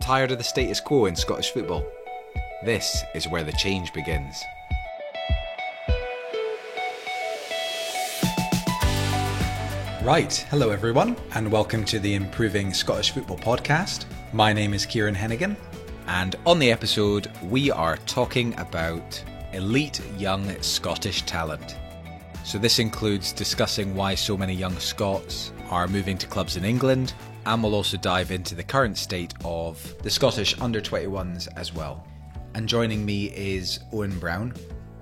Tired of the status quo in Scottish football? This is where the change begins. Right, hello everyone, and welcome to the Improving Scottish Football podcast. My name is Kieran Hennigan, and on the episode we are talking about elite young Scottish talent. So this includes discussing why so many young Scots are moving to clubs in England, and we'll also dive into the current state of the Scottish under-21s as well. And joining me is Owen Brown,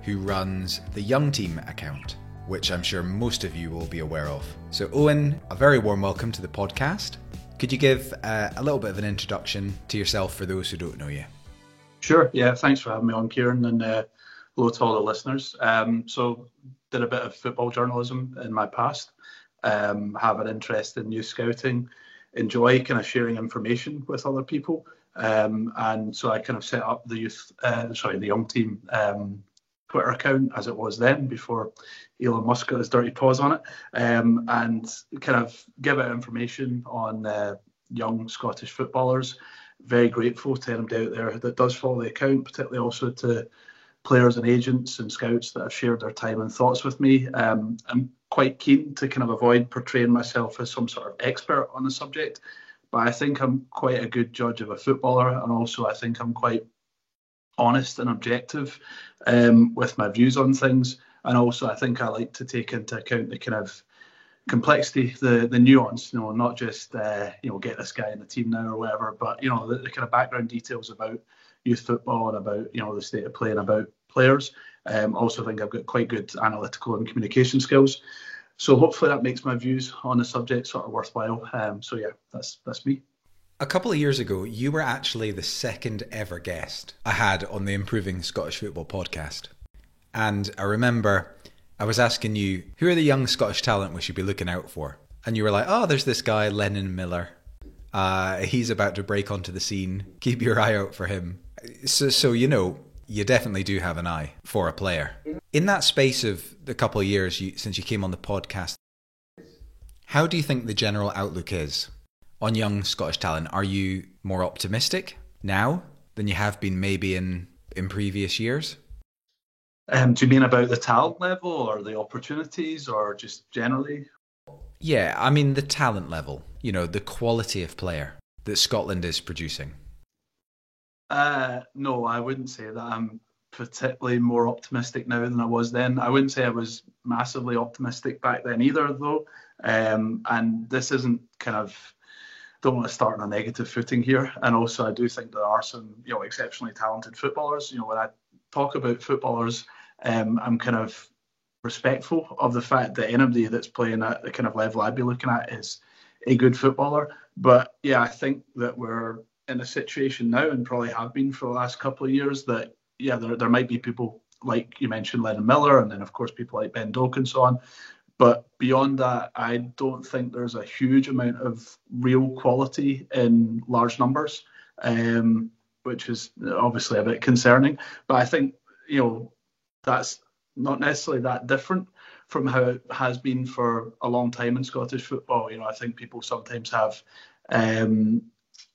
who runs the Young Team account, which I'm sure most of you will be aware of. So Owen, a very warm welcome to the podcast. Could you give a little bit of an introduction to yourself for those who don't know you? Sure, yeah, thanks for having me on, Kieran, and hello to all the listeners. So did a bit of football journalism in my past, have an interest in youth scouting, enjoy kind of sharing information with other people, and so I kind of set up the Young Team Twitter account as it was then, before Elon Musk got his dirty paws on it, and kind of give out information on young Scottish footballers. Very grateful to anybody out there that does follow the account, particularly also to players and agents and scouts that have shared their time and thoughts with me. I'm quite keen to kind of avoid portraying myself as some sort of expert on the subject, but I think I'm quite a good judge of a footballer, and also I think I'm quite honest and objective with my views on things. And also I think I like to take into account the kind of complexity, the nuance, not just get this guy in the team now or whatever, but the kind of background details about youth football and about the state of play and about players. Also think I've got quite good analytical and communication skills, so hopefully that makes my views on the subject sort of worthwhile. So yeah, that's me. A couple of years ago, you were actually the second ever guest I had on the Improving Scottish Football podcast. And I remember I was asking you, who are the young Scottish talent we should be looking out for? And you were like, oh, there's this guy, Lennon Miller. He's about to break onto the scene. Keep your eye out for him. So you definitely do have an eye for a player. In that space of the couple of years since you came on the podcast, how do you think the general outlook is on young Scottish talent? Are you more optimistic now than you have been maybe in previous years? Do you mean about the talent level or the opportunities or just generally? Yeah, I mean the talent level, the quality of player that Scotland is producing. No, I wouldn't say that I'm particularly more optimistic now than I was then. I wouldn't say I was massively optimistic back then either, though. And this isn't kind of, don't want to start on a negative footing here. And also I do think there are some, exceptionally talented footballers. When I talk about footballers, I'm kind of respectful of the fact that anybody that's playing at the kind of level I'd be looking at is a good footballer. But yeah, I think that we're in a situation now, and probably have been for the last couple of years, that there might be people like you mentioned, Lennon Miller, and then of course people like Ben Doak and so on. But beyond that, I don't think there's a huge amount of real quality in large numbers, which is obviously a bit concerning. But I think that's not necessarily that different from how it has been for a long time in Scottish football. I think people sometimes have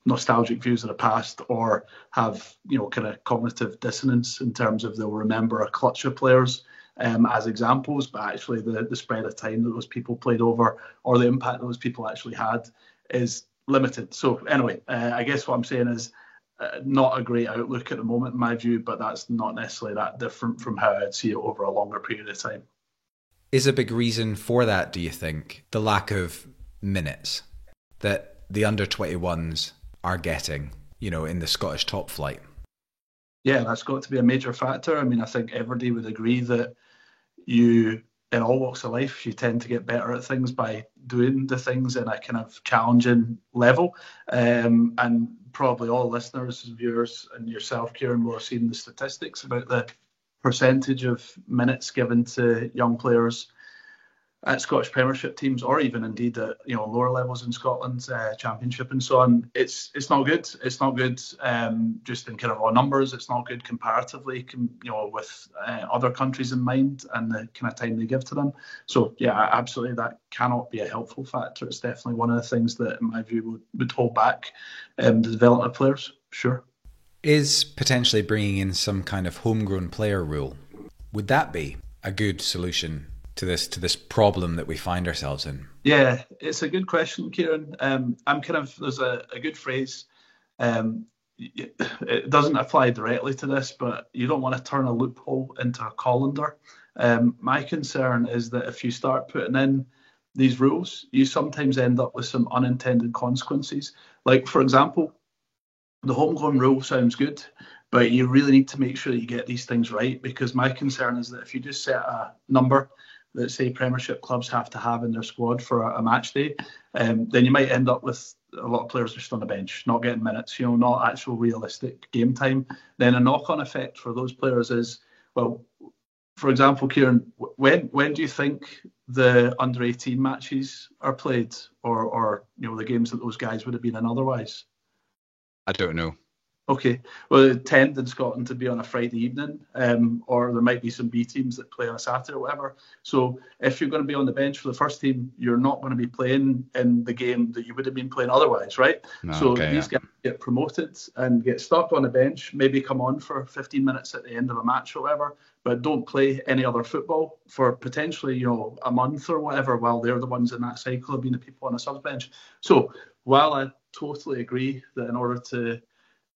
nostalgic views of the past, or have kind of cognitive dissonance in terms of they'll remember a clutch of players as examples, but actually the spread of time that those people played over, or the impact those people actually had, is limited. So anyway, I guess what I'm saying is not a great outlook at the moment in my view, but that's not necessarily that different from how I'd see it over a longer period of time. Is a big reason for that, do you think, the lack of minutes that the under-21s are getting, in the Scottish top flight? Yeah, that's got to be a major factor. I mean, I think everybody would agree that you, in all walks of life, you tend to get better at things by doing the things in a kind of challenging level. And probably all listeners, viewers, and yourself, Kieran, will have seen the statistics about the percentage of minutes given to young players at Scottish Premiership teams, or even indeed at lower levels in Scotland, Championship and so on. It's not good. It's not good just in kind of raw numbers. It's not good comparatively, with other countries in mind and the kind of time they give to them. So yeah, absolutely, that cannot be a helpful factor. It's definitely one of the things that, in my view, would hold back the development of players. Sure. Is potentially bringing in some kind of homegrown player rule, would that be a good solution to this problem that we find ourselves in? Yeah, it's a good question, Kieran. There's a good phrase. It doesn't apply directly to this, but you don't want to turn a loophole into a colander. My concern is that if you start putting in these rules, you sometimes end up with some unintended consequences. Like, for example, the homegrown rule sounds good, but you really need to make sure that you get these things right, because my concern is that if you just set a number that, say, Premiership clubs have to have in their squad for a match day, then you might end up with a lot of players just on the bench, not getting minutes, not actual realistic game time. Then a knock-on effect for those players is, well, for example, Kieran, when do you think the under-18 matches are played, or the games that those guys would have been in otherwise? I don't know. Okay, well, they tend in Scotland to be on a Friday evening, or there might be some B teams that play on a Saturday or whatever. So if you're going to be on the bench for the first team, you're not going to be playing in the game that you would have been playing otherwise, right? These guys get promoted and get stuck on the bench, maybe come on for 15 minutes at the end of a match or whatever, but don't play any other football for potentially, a month or whatever, while they're the ones in that cycle of being the people on a subs bench. So while I totally agree that in order to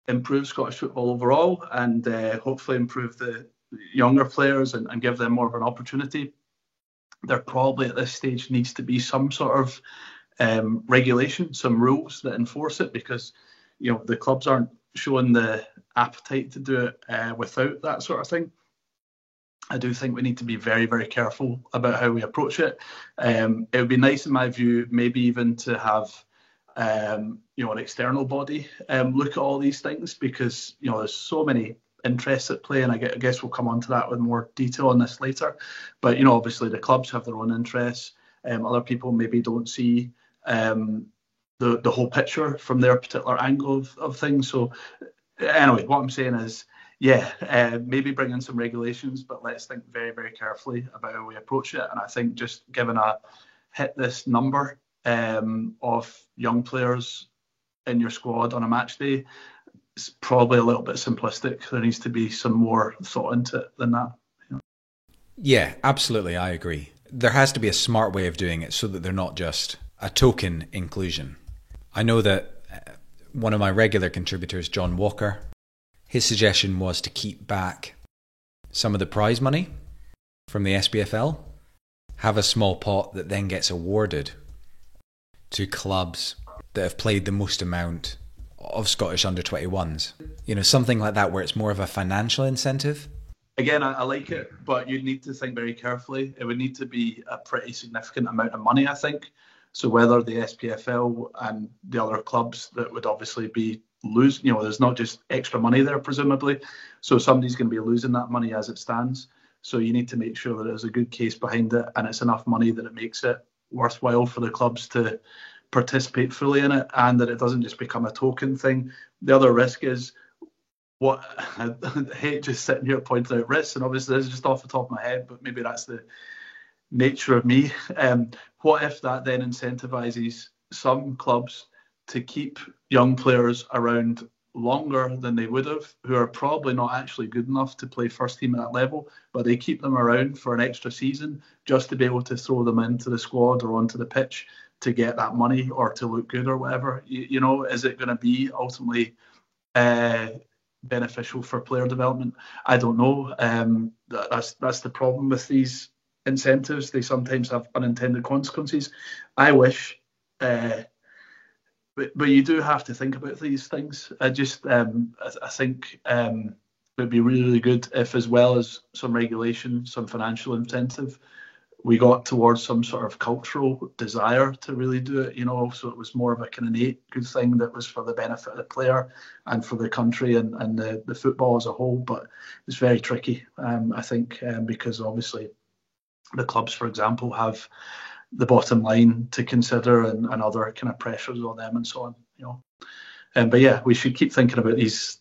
improve Scottish football overall and hopefully improve the younger players and give them more of an opportunity, there probably at this stage needs to be some sort of regulation, some rules that enforce it, because the clubs aren't showing the appetite to do it without that sort of thing. I do think we need to be very, very careful about how we approach it. It would be nice, in my view, maybe even to have an external body look at all these things, because there's so many interests at play, and I guess we'll come on to that with more detail on this later. But obviously the clubs have their own interests. Other people maybe don't see the whole picture from their particular angle of things. So anyway, what I'm saying is, maybe bring in some regulations, but let's think very, very carefully about how we approach it. And I think just given a hit this number of young players in your squad on a match day, it's probably a little bit simplistic. There needs to be some more thought into it than that. Yeah, absolutely. I agree. There has to be a smart way of doing it so that they're not just a token inclusion. I know that one of my regular contributors, John Walker, his suggestion was to keep back some of the prize money from the SPFL, have a small pot that then gets awarded to clubs that have played the most amount of Scottish under-21s. Something like that, where it's more of a financial incentive. Again, I like it, but you'd need to think very carefully. It would need to be a pretty significant amount of money, I think. So whether the SPFL and the other clubs that would obviously be losing, there's not just extra money there, presumably. So somebody's going to be losing that money as it stands. So you need to make sure that there's a good case behind it, and it's enough money that it makes it worthwhile for the clubs to participate fully in it, and that it doesn't just become a token thing. The other risk is, what I hate just sitting here pointing out risks, and obviously this is just off the top of my head, but maybe that's the nature of me. What if that then incentivizes some clubs to keep young players around longer than they would have, who are probably not actually good enough to play first team at that level, but they keep them around for an extra season just to be able to throw them into the squad or onto the pitch to get that money or to look good or whatever? Is it going to be ultimately beneficial for player development? I don't know. That's the problem with these incentives. They sometimes have unintended consequences. I wish, but you do have to think about these things. I think it would be really, really good if, as well as some regulation, some financial incentive, we got towards some sort of cultural desire to really do it, so it was more of a kind of innate good thing that was for the benefit of the player and for the country and the football as a whole. But it's very tricky, I think, because obviously the clubs, for example, have the bottom line to consider and other kind of pressures on them and so on, but yeah, we should keep thinking about these,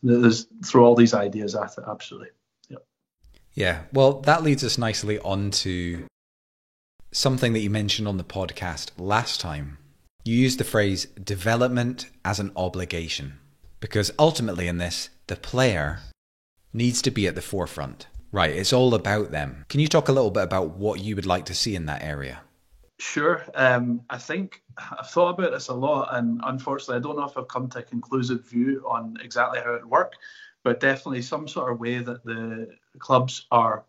throw all these ideas at it, absolutely. Yeah, well, that leads us nicely on to something that you mentioned on the podcast last time. You used the phrase development as an obligation. Because ultimately in this, the player needs to be at the forefront. Right, it's all about them. Can you talk a little bit about what you would like to see in that area? Sure. I think I've thought about this a lot, and unfortunately, I don't know if I've come to a conclusive view on exactly how it would work, but definitely some sort of way that the clubs are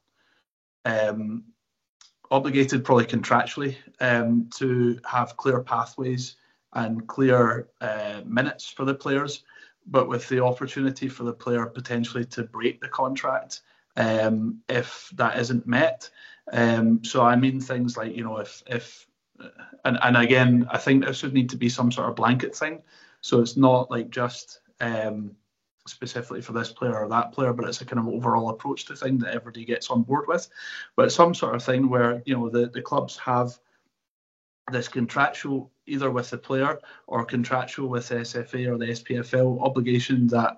obligated, probably contractually, to have clear pathways and clear minutes for the players, but with the opportunity for the player potentially to break the contract if that isn't met. So I mean things like, if and again, I think this would need to be some sort of blanket thing. So it's not like just specifically for this player or that player, but it's a kind of overall approach to thing that everybody gets on board with. But some sort of thing where, the clubs have this contractual, either with the player or contractual with the SFA or the SPFL obligation that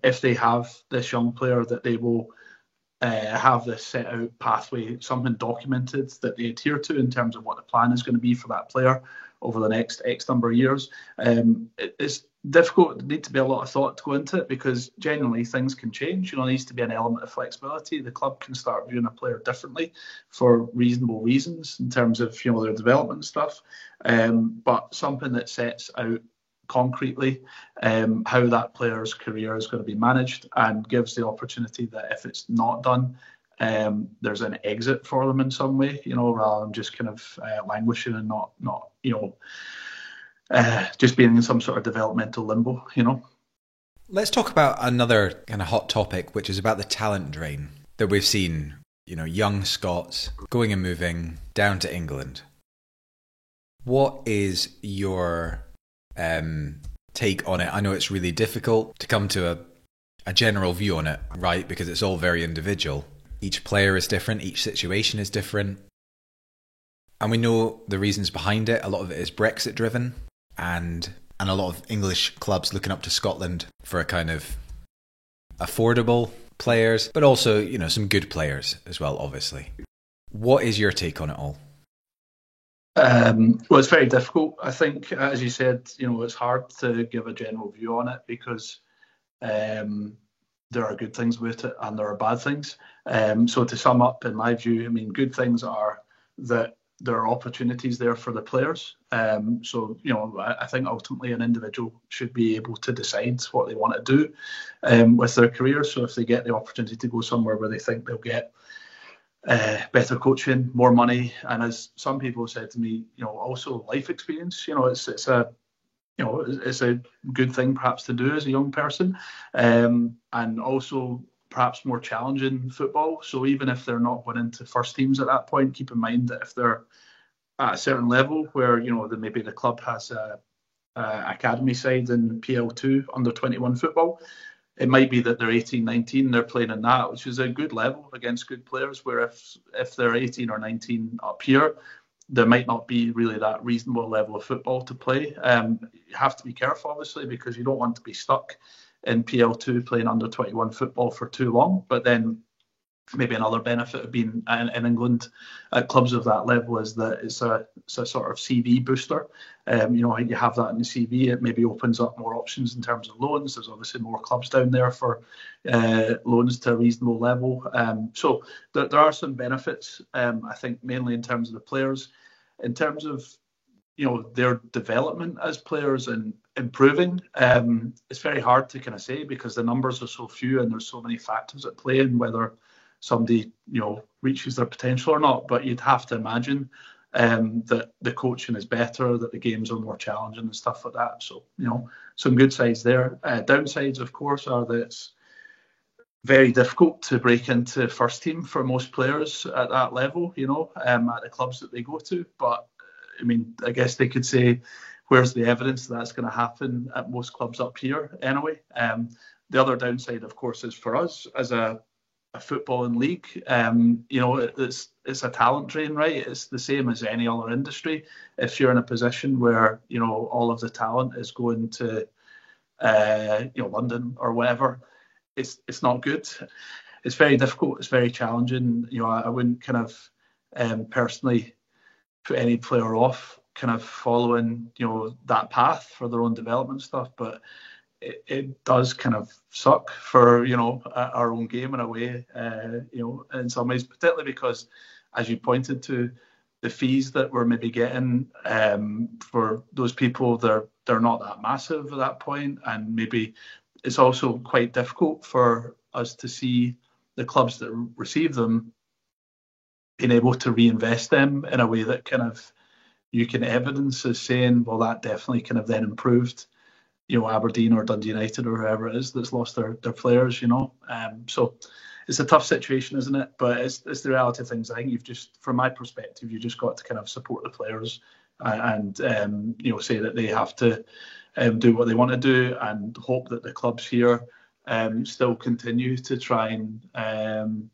if they have this young player, that they will have this set out pathway, something documented that they adhere to in terms of what the plan is going to be for that player over the next X number of years. It's difficult. There needs to be a lot of thought to go into it, because genuinely things can change. There needs to be an element of flexibility. The club can start viewing a player differently for reasonable reasons in terms of their development stuff. But something that sets out concretely how that player's career is going to be managed, and gives the opportunity that if it's not done, there's an exit for them in some way, rather than just kind of languishing and not just being in some sort of developmental limbo. Let's talk about another kind of hot topic, which is about the talent drain that we've seen, young Scots going and moving down to England. What is your take on it? I know it's really difficult to come to a general view on it, right? Because it's all very individual. Each player is different. Each situation is different. And we know the reasons behind it. A lot of it is Brexit driven, and a lot of English clubs looking up to Scotland for a kind of affordable players, but also, some good players as well, obviously. What is your take on it all? Well, it's very difficult. I think, as you said, it's hard to give a general view on it, because there are good things about it and there are bad things. So to sum up, in my view, good things are that there are opportunities there for the players. So, I think ultimately an individual should be able to decide what they want to do with their career. So if they get the opportunity to go somewhere where they think they'll get better coaching, more money, and as some people have said to me, also life experience. It's a good thing perhaps to do as a young person, and also perhaps more challenging football. So even if they're not going into first teams at that point, keep in mind that if they're at a certain level where maybe the club has a academy side in PL2 under 21 football, it might be that they're 18, 19, they're playing in that, which is a good level against good players, where if they're 18 or 19 up here, there might not be really that reasonable level of football to play. You have to be careful, obviously, because you don't want to be stuck in PL2 playing under 21 football for too long. But then maybe another benefit of being in England at clubs of that level is that it's a sort of CV booster. You have that in the CV, it maybe opens up more options in terms of loans. There's obviously more clubs down there for loans to a reasonable level. So there are some benefits, I think, mainly in terms of the players. In terms of their development as players and improving, it's very hard to kind of say, because the numbers are so few and there's so many factors at play in whether somebody reaches their potential or not. But you'd have to imagine that the coaching is better, that the games are more challenging and stuff like that. So some good sides there. Downsides, of course, are that it's very difficult to break into first team for most players at that level, at the clubs that they go to. But I guess they could say, where's the evidence that's going to happen at most clubs up here anyway? The other downside, of course, is for us as a footballing league. It's a talent drain, right? It's the same as any other industry. If you're in a position where all of the talent is going to London or whatever, it's not good. It's very difficult. It's very challenging. I wouldn't kind of personally put any player off kind of following that path for their own development stuff, but it does kind of suck for our own game in a way, in some ways, particularly because, as you pointed to, the fees that we're maybe getting for those people, they're not that massive at that point, and maybe it's also quite difficult for us to see the clubs that receive them being able to reinvest them in a way that kind of you can evidence as saying, well, that definitely kind of then improved, Aberdeen or Dundee United or whoever it is that's lost their players, So it's a tough situation, isn't it? But it's the reality of things. I think from my perspective, you just got to kind of support the players and say that they have to do what they want to do, and hope that the clubs here still continue to try and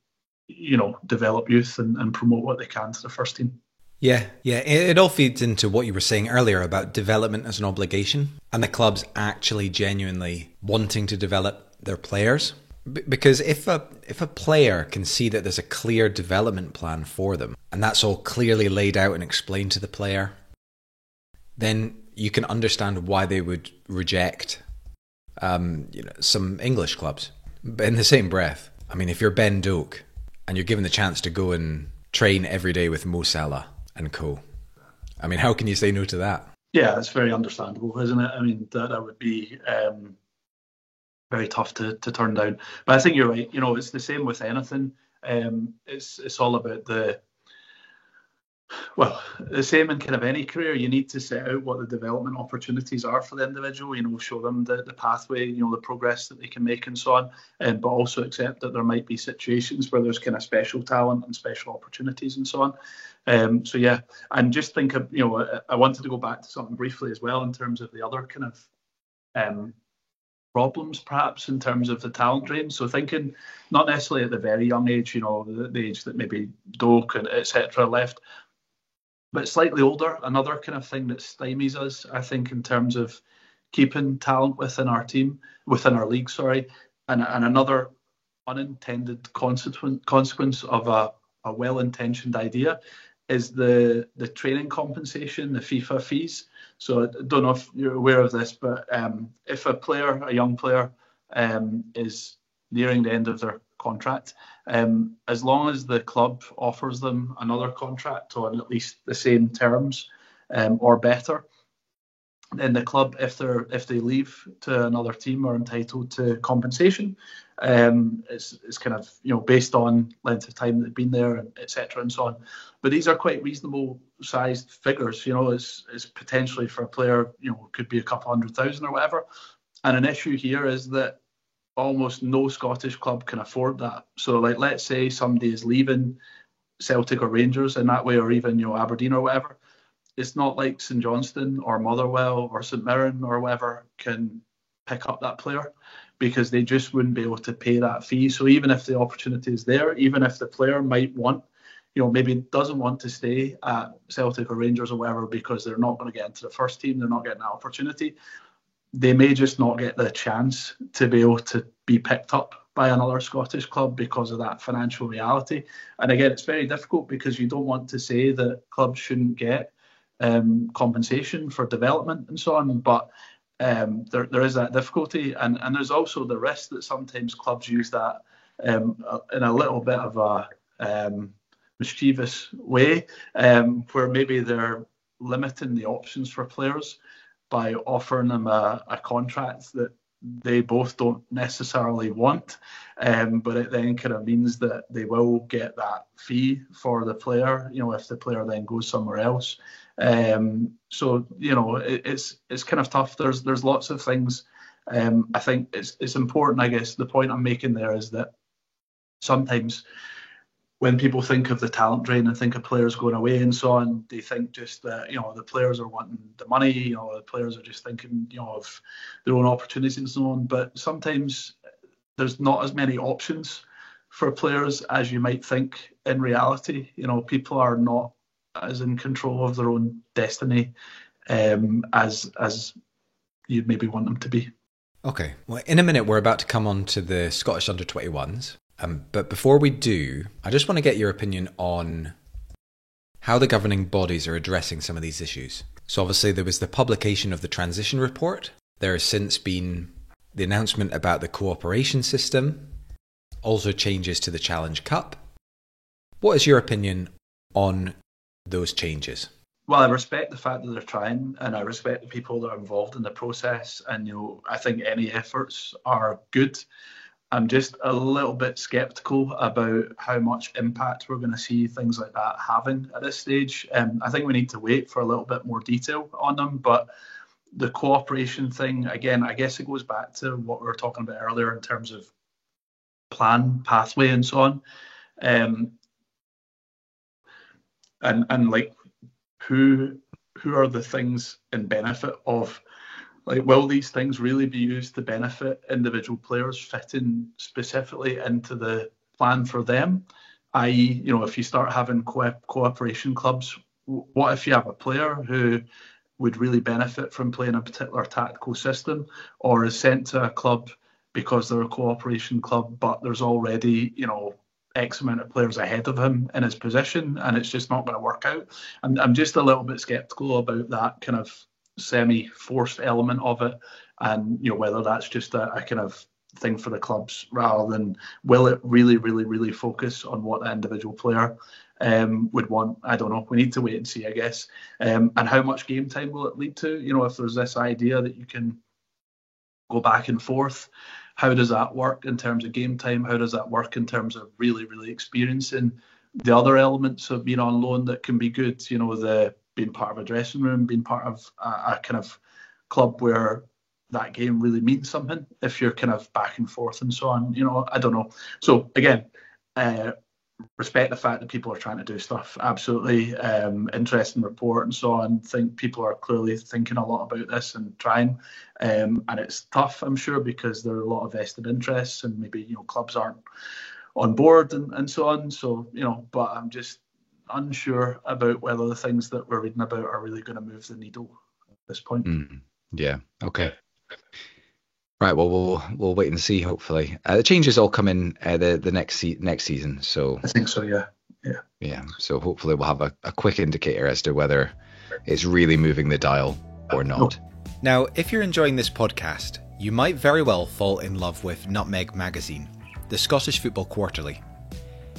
develop youth and promote what they can to the first team. Yeah. It all feeds into what you were saying earlier about development as an obligation and the clubs actually genuinely wanting to develop their players. Because if a player can see that there's a clear development plan for them, and that's all clearly laid out and explained to the player, then you can understand why they would reject some English clubs. But in the same breath, I mean, if you're Ben Doak and you're given the chance to go and train every day with Mo Salah and co, I mean, how can you say no to that? Yeah, it's very understandable, isn't it? I mean, that would be very tough to turn down. But I think you're right. It's the same with anything. It's all about the same in kind of any career. You need to set out what the development opportunities are for the individual, show them the pathway, the progress that they can make and so on, but also accept that there might be situations where there's kind of special talent and special opportunities and so on. And just think of, I wanted to go back to something briefly as well in terms of the other kind of problems perhaps in terms of the talent drain. So thinking not necessarily at the very young age, the age that maybe Doak and etc. left, but slightly older, another kind of thing that stymies us, I think, in terms of keeping talent within our league, and another unintended consequence of a well-intentioned idea is the training compensation, the FIFA fees. So I don't know if you're aware of this, but if a young player, is nearing the end of their contract, as long as the club offers them another contract on at least the same terms or better, then the club, if they leave to another team, are entitled to compensation. It's kind of based on length of time they've been there, etc. and so on. But these are quite reasonable sized figures. It's potentially for a player, could be a couple 100,000 or whatever. And an issue here is that almost no Scottish club can afford that. So, let's say somebody is leaving Celtic or Rangers in that way, or even Aberdeen or whatever. It's not like St Johnstone or Motherwell or St Mirren or whatever can pick up that player, because they just wouldn't be able to pay that fee. So even if the opportunity is there, even if the player might want, maybe doesn't want to stay at Celtic or Rangers or whatever because they're not going to get into the first team, they're not getting that opportunity, they may just not get the chance to be able to be picked up by another Scottish club because of that financial reality. And again, it's very difficult because you don't want to say that clubs shouldn't get compensation for development and so on, but there is that difficulty, and there's also the risk that sometimes clubs use that in a little bit of a mischievous way, where maybe they're limiting the options for players by offering them a contract that they both don't necessarily want, but it then kind of means that they will get that fee for the player, if the player then goes somewhere else. So it's kind of tough. There's lots of things. I think it's important. I guess the point I'm making there is that sometimes when people think of the talent drain and think of players going away and so on, they think just that the players are wanting the money. The players are just thinking of their own opportunities and so on. But sometimes there's not as many options for players as you might think in reality. People are not as in control of their own destiny as you'd maybe want them to be. Okay, well, in a minute we're about to come on to the Scottish under-21s, but before we do, I just want to get your opinion on how the governing bodies are addressing some of these issues. So obviously there was the publication of the transition report. There has since been the announcement about the cooperation system, also changes to the Challenge Cup. What is your opinion on those changes? Well, I respect the fact that they're trying, and I respect the people that are involved in the process. And I think any efforts are good. I'm just a little bit sceptical about how much impact we're going to see things like that having at this stage. I think we need to wait for a little bit more detail on them. But the cooperation thing, again, I guess it goes back to what we were talking about earlier in terms of plan, pathway, and so on. And like, who are the things in benefit of, like, will these things really be used to benefit individual players fitting specifically into the plan for them? I.e., if you start having cooperation clubs, what if you have a player who would really benefit from playing a particular tactical system, or is sent to a club because they're a cooperation club, but there's already, X amount of players ahead of him in his position, and it's just not going to work out. I'm just a little bit sceptical about that kind of semi-forced element of it, and whether that's just a kind of thing for the clubs rather than will it really, really, really focus on what the individual player would want. I don't know. We need to wait and see, I guess. And how much game time will it lead to? If there's this idea that you can go back and forth, how does that work in terms of game time? How does that work in terms of really, really experiencing the other elements of being on loan that can be good? The being part of a dressing room, being part of a kind of club where that game really means something if you're kind of back and forth and so on. I don't know. So again, respect the fact that people are trying to do stuff. Absolutely. Interesting report and so on. Think people are clearly thinking a lot about this and trying. And it's tough, I'm sure, because there are a lot of vested interests and maybe, clubs aren't on board and so on. So, but I'm just unsure about whether the things that we're reading about are really going to move the needle at this point. Yeah. Okay. Right. Well, we'll wait and see. Hopefully, the changes all come in the next season. So I think so. Yeah. Yeah. So hopefully we'll have a quick indicator as to whether it's really moving the dial or not. Now, if you're enjoying this podcast, you might very well fall in love with Nutmeg Magazine, the Scottish Football Quarterly.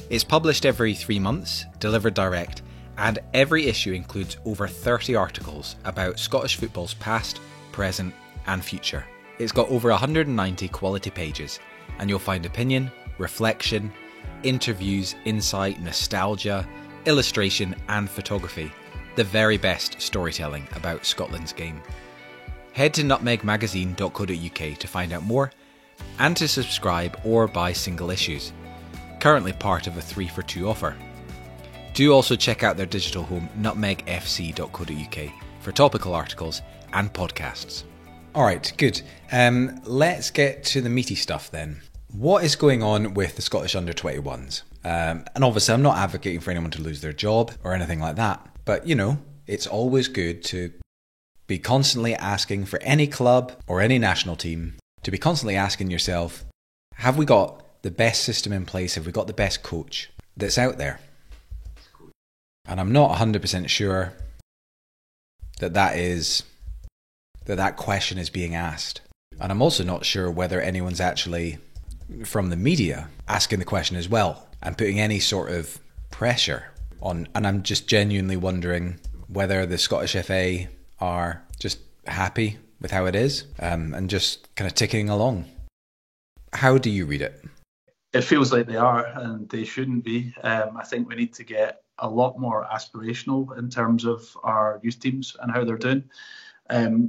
It's published every 3 months, delivered direct, and every issue includes over 30 articles about Scottish football's past, present, and future. It's got over 190 quality pages, and you'll find opinion, reflection, interviews, insight, nostalgia, illustration, and photography. The very best storytelling about Scotland's game. Head to nutmegmagazine.co.uk to find out more, and to subscribe or buy single issues. Currently part of a 3 for 2 offer. Do also check out their digital home nutmegfc.co.uk for topical articles and podcasts. Alright, good. Let's get to the meaty stuff then. What is going on with the Scottish under-21s? And obviously I'm not advocating for anyone to lose their job or anything like that, but it's always good to be constantly asking for any club or any national team to be constantly asking yourself, have we got the best system in place? Have we got the best coach that's out there? And I'm not 100% sure that question is being asked. And I'm also not sure whether anyone's actually, from the media, asking the question as well and putting any sort of pressure on. And I'm just genuinely wondering whether the Scottish FA are just happy with how it is and just kind of ticking along. How do you read it? It feels like they are, and they shouldn't be. I think we need to get a lot more aspirational in terms of our youth teams and how they're doing.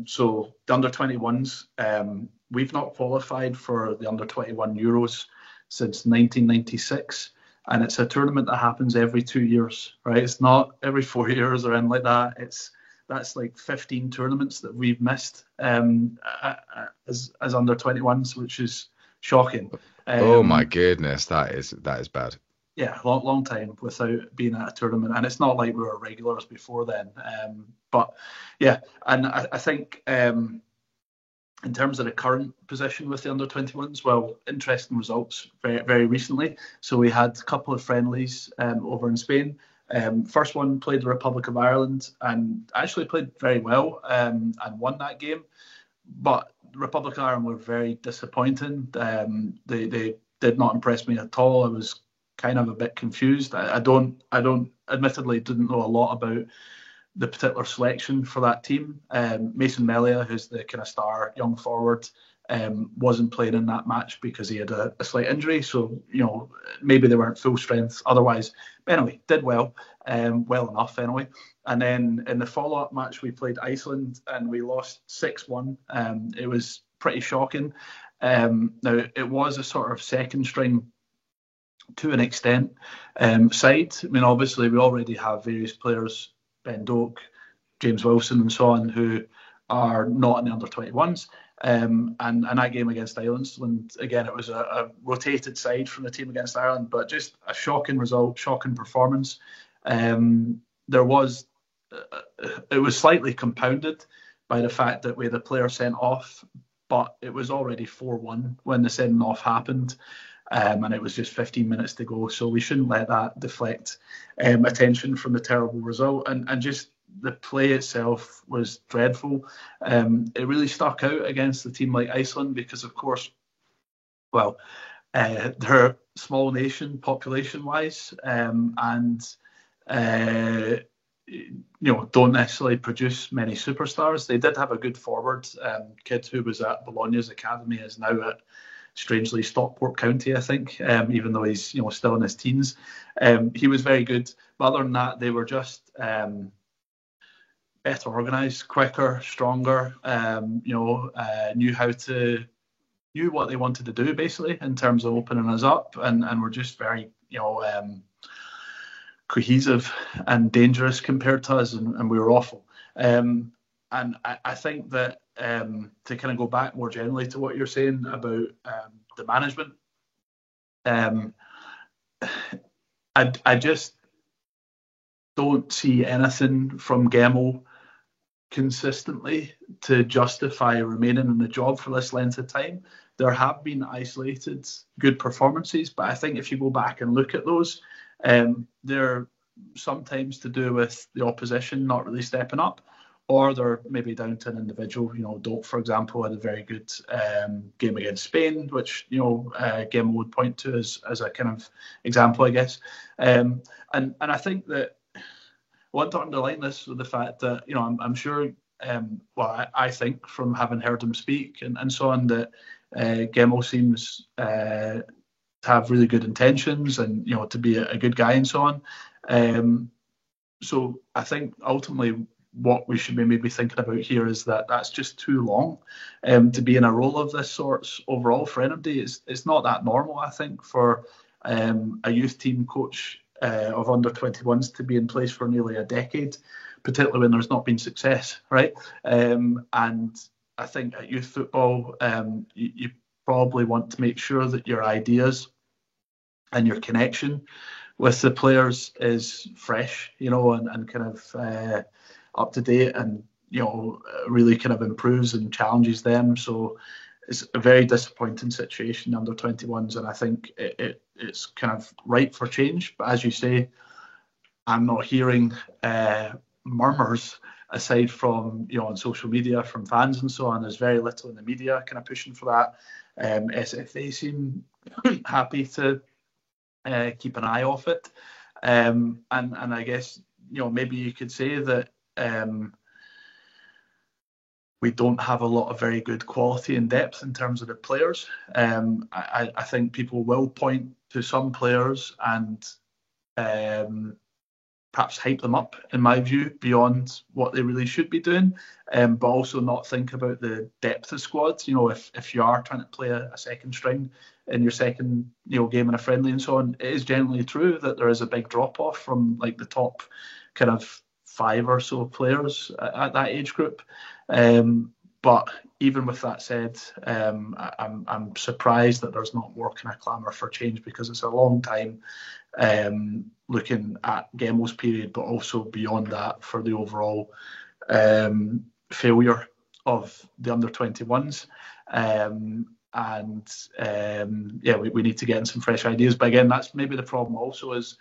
So the under-21s, we've not qualified for the under-21 Euros since 1996, and it's a tournament that happens every 2 years, right? It's not every 4 years or anything like that. That's like 15 tournaments that we've missed as under-21s, which is shocking. Oh my goodness, that is bad. Yeah, long time without being at a tournament, and it's not like we were regulars before then. But yeah, and I think in terms of the current position with the under-21s, well, interesting results very, very recently. So we had a couple of friendlies over in Spain. First one played the Republic of Ireland and actually played very well and won that game. But Republic of Ireland were very disappointing. They did not impress me at all. I was kind of a bit confused. I don't admittedly didn't know a lot about the particular selection for that team. Mason Melia, who's the kind of star young forward, wasn't playing in that match because he had a slight injury. So, maybe they weren't full strength otherwise. But anyway, did well, well enough anyway. And then in the follow-up match, we played Iceland and we lost 6-1. It was pretty shocking. Now, it was a sort of second string to an extent side. I mean, obviously, we already have various players, Ben Doak, James Wilson and so on, who are not in the under-21s. And that game against Iceland, again, it was a rotated side from the team against Ireland, but just a shocking result, shocking performance. It was slightly compounded by the fact that we had a player sent off, but it was already 4-1 when the sending off happened. And it was just 15 minutes to go, so we shouldn't let that deflect attention from the terrible result. And just the play itself was dreadful. It really stuck out against a team like Iceland because, of course, well, they're a small nation population-wise, and don't necessarily produce many superstars. They did have a good forward, kid who was at Bologna's academy, is now at, strangely, Stockport County, I think, even though he's still in his teens. He was very good. But other than that, they were just better organised, quicker, stronger, knew what they wanted to do, basically, in terms of opening us up, and were just very, cohesive and dangerous compared to us, and we were awful. And I think that to kind of go back more generally to what you're saying about the management, I just don't see anything from Gemmell consistently to justify remaining in the job for this length of time. There have been isolated good performances, but I think if you go back and look at those, they're sometimes to do with the opposition not really stepping up, or they're maybe down to an individual. Doak, for example, had a very good game against Spain, which Gemmell would point to as a kind of example, I guess. And I think that I want to underline this with the fact that I'm sure. I think from having heard him speak and so on that Gemmell seems to have really good intentions and to be a good guy and so on. So I think ultimately what we should be maybe thinking about here is that that's just too long to be in a role of this sort overall for anybody. It's not that normal, I think, for a youth team coach of under 21s to be in place for nearly a decade, particularly when there's not been success, right? And I think at youth football, you probably want to make sure that your ideas and your connection with the players is fresh, and kind of up to date, and really kind of improves and challenges them. So it's a very disappointing situation under 21s, and I think it's kind of ripe for change. But as you say, I'm not hearing murmurs aside from on social media from fans and so on. There's very little in the media kind of pushing for that. SFA seem happy to keep an eye off it, and I guess maybe you could say that we don't have a lot of very good quality and depth in terms of the players. I think people will point to some players and perhaps hype them up, in my view, beyond what they really should be doing, but also not think about the depth of squads. If you are trying to play a second string in your second game in a friendly and so on, it is generally true that there is a big drop off from like the top kind of 5 or so players at that age group. But even with that said, I'm surprised that there's not more kind of clamour for change, because it's a long time looking at Gemmell's period, but also beyond that for the overall failure of the under-21s. We need to get in some fresh ideas. But again, that's maybe the problem also, is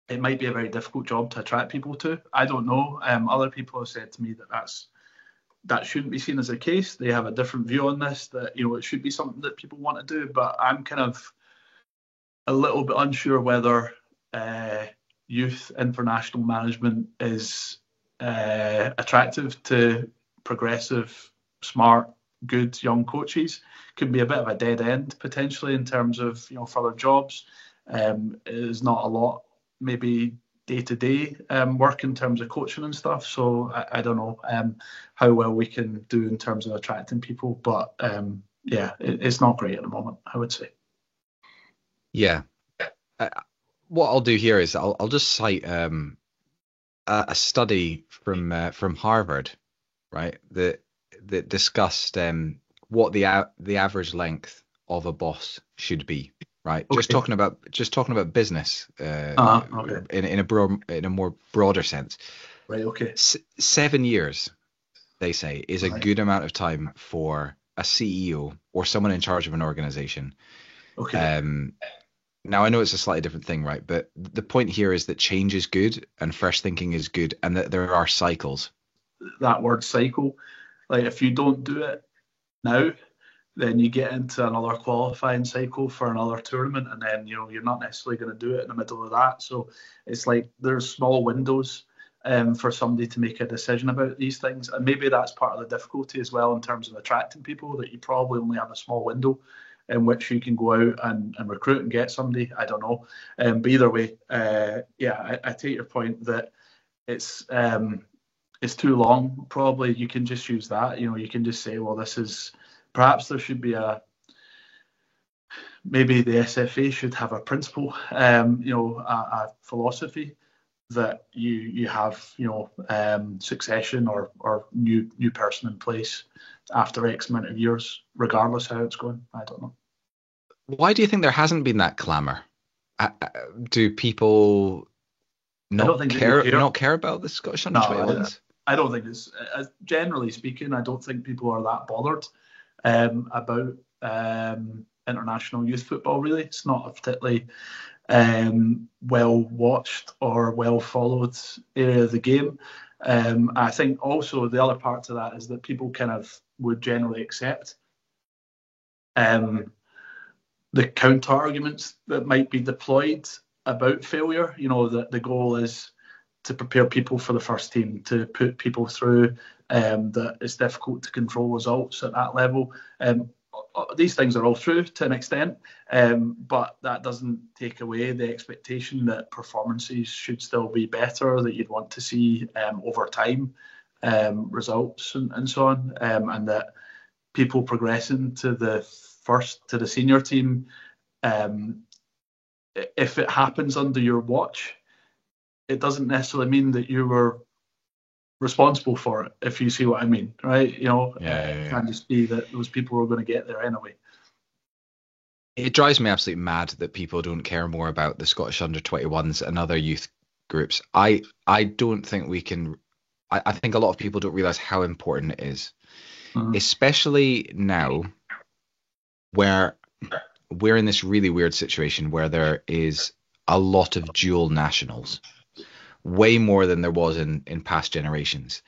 it might be a very difficult job to attract people to. I don't know. Other people have said to me that that's that shouldn't be seen as a case. They have a different view on this, that, you know, it should be something that people want to do. But I'm kind of a little bit unsure whether youth international management is attractive to progressive, smart, good young coaches. Could be a bit of a dead end potentially in terms of, you know, further jobs. There's not a lot maybe day-to-day work in terms of coaching and stuff. So I don't know how well we can do in terms of attracting people. But yeah, it's not great at the moment, I would say. Yeah. What I'll do here is I'll just cite a study from Harvard, right? That discussed what the average length of a boss should be, right? Okay. Just talking about business okay. in a more broader sense. Right. Okay. 7 years, they say, is a good amount of time for a CEO or someone in charge of an organization. Okay. Now, I know it's a slightly different thing, right? But the point here is that change is good and fresh thinking is good, and that there are cycles. That word cycle, like if you don't do it now, then you get into another qualifying cycle for another tournament, and then, you know, you're not necessarily going to do it in the middle of that. So it's like there's small windows for somebody to make a decision about these things, and maybe that's part of the difficulty as well in terms of attracting people, that you probably only have a small window in which you can go out and recruit and get somebody. I don't know. But either way, yeah, I take your point that it's too long. Probably you can just use that. You know, you can just say, well, this is, perhaps there should be maybe the SFA should have a principle, you know, a philosophy that you have, you know, succession or new person in place after X amount of years, regardless how it's going. I don't know. Why do you think there hasn't been that clamour? Do people not care about the Scottish under-21s? I don't think it's, generally speaking, I don't think people are that bothered about international youth football, really. It's not a particularly well watched or well followed area of the game. I think also the other part to that is that people kind of would generally accept the counter arguments that might be deployed about failure. You know, that the goal is to prepare people for the first team, to put people through, that it's difficult to control results at that level. These things are all true to an extent, but that doesn't take away the expectation that performances should still be better, that you'd want to see over time results and so on, and that people progressing to the senior team, if it happens under your watch, it doesn't necessarily mean that you were responsible for it, if you see what I mean, right? You know, it can just be that those people are going to get there anyway. It drives me absolutely mad that people don't care more about the Scottish under-21s and other youth groups. I don't think we can. I think a lot of people don't realise how important it is, especially now, where we're in this really weird situation where there is a lot of dual nationals, way more than there was in past generations.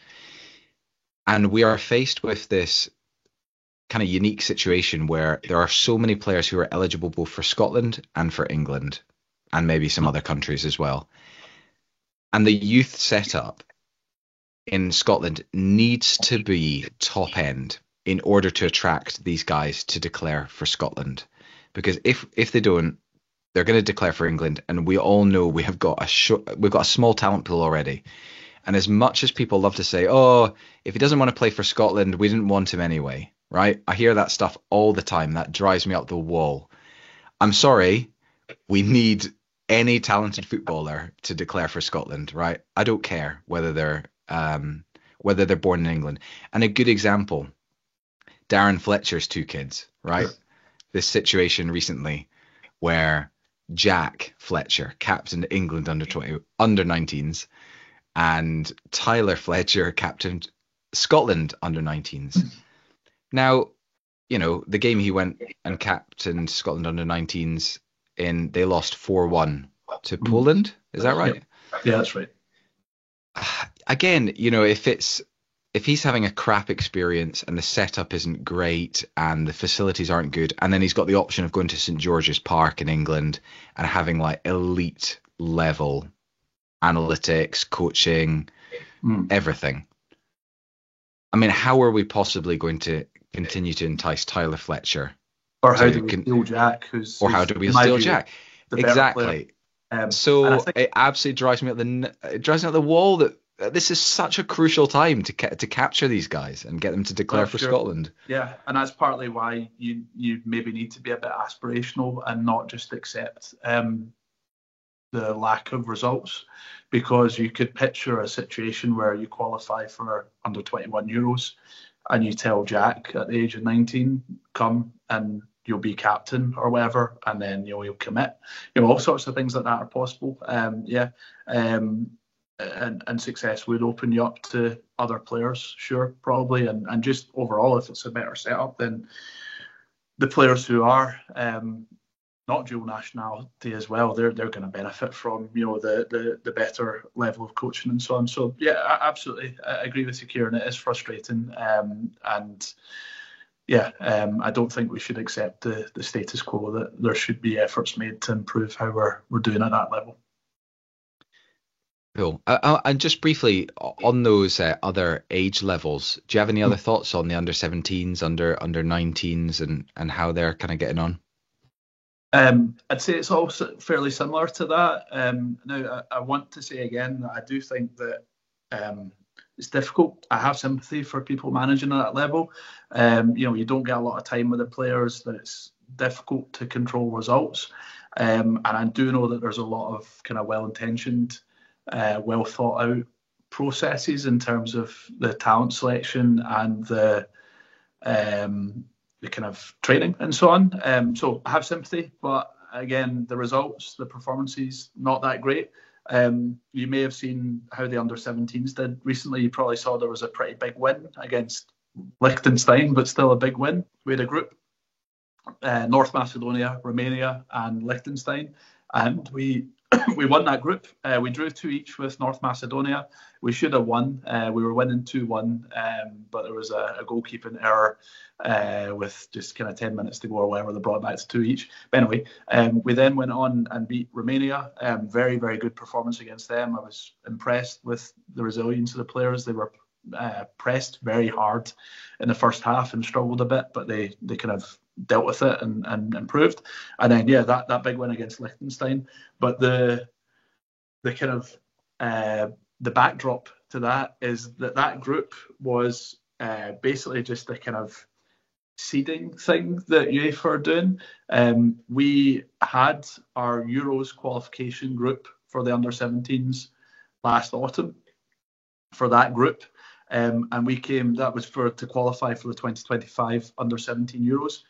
And we are faced with this kind of unique situation where there are so many players who are eligible both for Scotland and for England, and maybe some other countries as well. And the youth setup in Scotland needs to be top end in order to attract these guys to declare for Scotland. Because if they don't, they're going to declare for England, and we all know we've got a small talent pool already. And as much as people love to say, oh, if he doesn't want to play for Scotland, we didn't want him anyway, right? I hear that stuff all the time. That drives me up the wall. I'm sorry, we need any talented footballer to declare for Scotland, right? I don't care whether they're born in England. And a good example, Darren Fletcher's two kids, right? This situation recently where Jack Fletcher captained England under 19s, and Tyler Fletcher captained Scotland under 19s. Now, you know, the game he went and captained Scotland under 19s in, they lost 4-1 to Poland. Is that right? Yeah, that's right. Again, you know, if it's if he's having a crap experience and the setup isn't great and the facilities aren't good, and then he's got the option of going to St George's Park in England and having like elite level analytics, coaching, everything. I mean, how are we possibly going to continue to entice Tyler Fletcher? Or how do we steal Jack? How do we steal Jack? Exactly. So it absolutely drives me up the wall that this is such a crucial time to capture these guys and get them to declare for Scotland. Yeah, and that's partly why you maybe need to be a bit aspirational and not just accept the lack of results, because you could picture a situation where you qualify for under 21 Euros and you tell Jack at the age of 19, come and you'll be captain or whatever, and then you'll commit. All sorts of things like that are possible. And success would open you up to other players, sure, probably, and just overall, if it's a better setup, then the players who are not dual nationality as well, they're going to benefit from the better level of coaching and so on. So yeah, absolutely, I agree with you, Kieran. It is frustrating, and I don't think we should accept the status quo. That there should be efforts made to improve how we're doing at that level. Cool. And just briefly on those other age levels, do you have any other thoughts on the under 17s, under 19s, and how they're kind of getting on? I'd say it's all fairly similar to that. Now, I want to say again that I do think that it's difficult. I have sympathy for people managing at that level. You don't get a lot of time with the players, that it's difficult to control results. And I do know that there's a lot of kind of well-intentioned, well thought out processes in terms of the talent selection and the kind of training and so on. So I have sympathy, but again, the results, the performances, not that great. You may have seen how the under 17s did recently. You probably saw there was a pretty big win against Liechtenstein, but still a big win. We had a group, North Macedonia, Romania and Liechtenstein, and we won that group. We drew 2 each with North Macedonia. We should have won. We were winning 2-1, but there was a goalkeeping error with just kind of 10 minutes to go or whatever. They brought it back to 2 each. But anyway, we then went on and beat Romania. Very, very good performance against them. I was impressed with the resilience of the players. They were pressed very hard in the first half and struggled a bit, but they kind of dealt with it and improved. And then that big win against Liechtenstein. But the kind of the backdrop to that is that group was basically just a kind of seeding thing that UEFA are doing. We had our Euros qualification group for the under 17s last autumn for that group. And we came, that was to qualify for the 2025 under 17 Euros.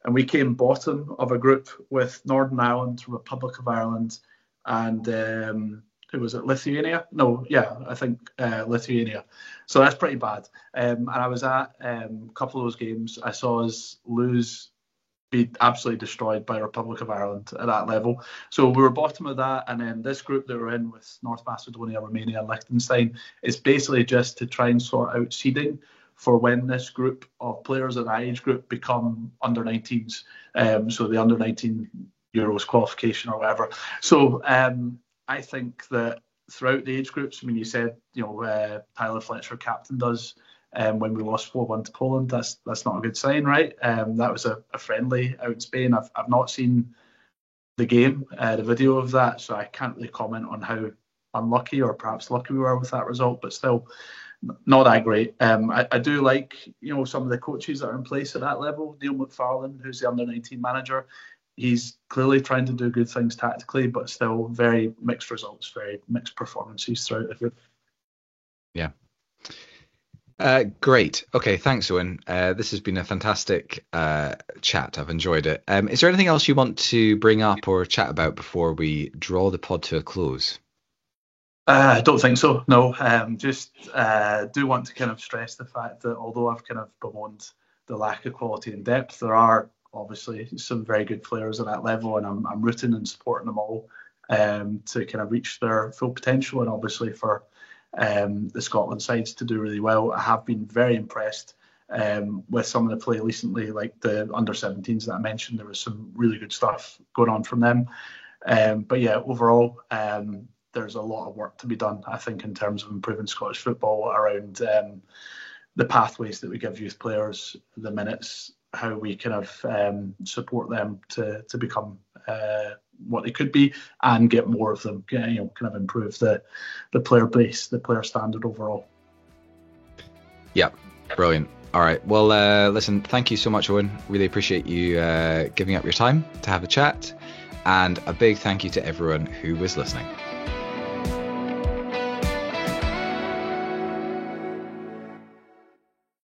And we came bottom of a group with Northern Ireland, Republic of Ireland, and who was it? Lithuania? No, yeah, I think Lithuania. So that's pretty bad. And I was at a couple of those games. I saw us be absolutely destroyed by Republic of Ireland at that level. So we were bottom of that, and then this group that we're in with North Macedonia, Romania, and Liechtenstein is basically just to try and sort out seeding for when this group of players at that age group become under 19s. So the under 19 Euros qualification or whatever. So I think that throughout the age groups, I mean, you said, Tyler Fletcher captained us when we lost 4-1 to Poland. That's not a good sign, right? That was a friendly out in Spain. I've not seen the game, the video of that, so I can't really comment on how unlucky or perhaps lucky we were with that result, but still not that great. I do like, some of the coaches that are in place at that level. Neil McFarlane, who's the under-19 manager, he's clearly trying to do good things tactically, but still very mixed results, very mixed performances throughout the group. Yeah. Great. Okay, thanks, Owen. This has been a fantastic chat. I've enjoyed it. Is there anything else you want to bring up or chat about before we draw the pod to a close? I don't think so, no. Just do want to kind of stress the fact that although I've kind of bemoaned the lack of quality and depth, there are obviously some very good players at that level, and I'm rooting and supporting them all to kind of reach their full potential, and obviously for the Scotland sides to do really well. I have been very impressed with some of the play recently, like the under-17s that I mentioned. There was some really good stuff going on from them. But yeah, overall, there's a lot of work to be done, I think, in terms of improving Scottish football around the pathways that we give youth players, the minutes, how we kind of support them to become what they could be, and get more of them, kind of improve the player base, the player standard overall. Yeah, brilliant. All right. Well, listen, thank you so much, Owen. Really appreciate you giving up your time to have a chat. And a big thank you to everyone who was listening.